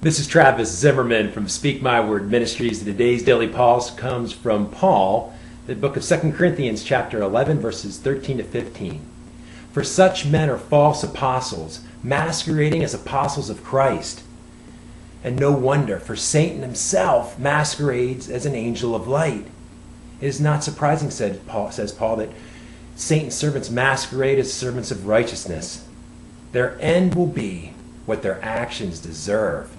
This is Travis Zimmerman from Speak My Word Ministries. Today's Daily Pulse comes from Paul, the book of 2 Corinthians chapter 11, verses 13 to 15. For such men are false apostles, masquerading as apostles of Christ. And no wonder, for Satan himself masquerades as an angel of light. It is not surprising, says Paul, that Satan's servants masquerade as servants of righteousness. Their end will be what their actions deserve.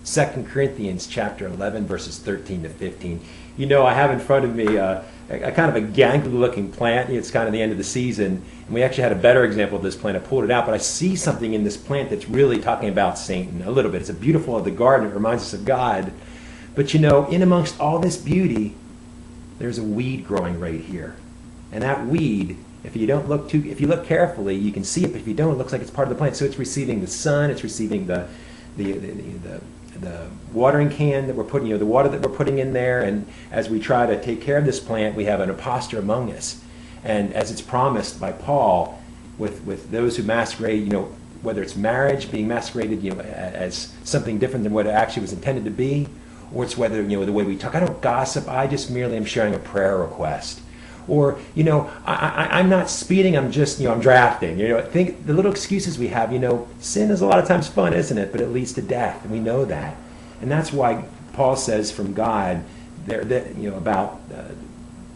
2 Corinthians chapter 11, verses 13 to 15. You know, I have in front of me a kind of a gangly-looking plant. It's kind of the end of the season, and we actually had a better example of this plant. I pulled it out, but I see something in this plant that's really talking about Satan a little bit. It's a beautiful of the garden. It reminds us of God. But you know, in amongst all this beauty, there's a weed growing right here. And that weed, if you look carefully, you can see it, but if you don't, it looks like it's part of the plant. So it's receiving the sun, it's receiving the watering can that we're putting, the water that we're putting in there, and as we try to take care of this plant, we have an imposter among us. And as it's promised by Paul, with those who masquerade, whether it's marriage being masqueraded, as something different than what it actually was intended to be, or it's whether, the way we talk. I don't gossip, I just merely am sharing a prayer request. Or, I'm not speeding, I'm just, I'm drafting. Think the little excuses we have, sin is a lot of times fun, isn't it? But it leads to death, and we know that. And that's why Paul says from God, about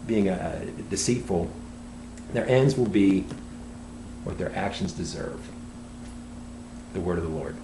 being deceitful, their ends will be what their actions deserve. The word of the Lord.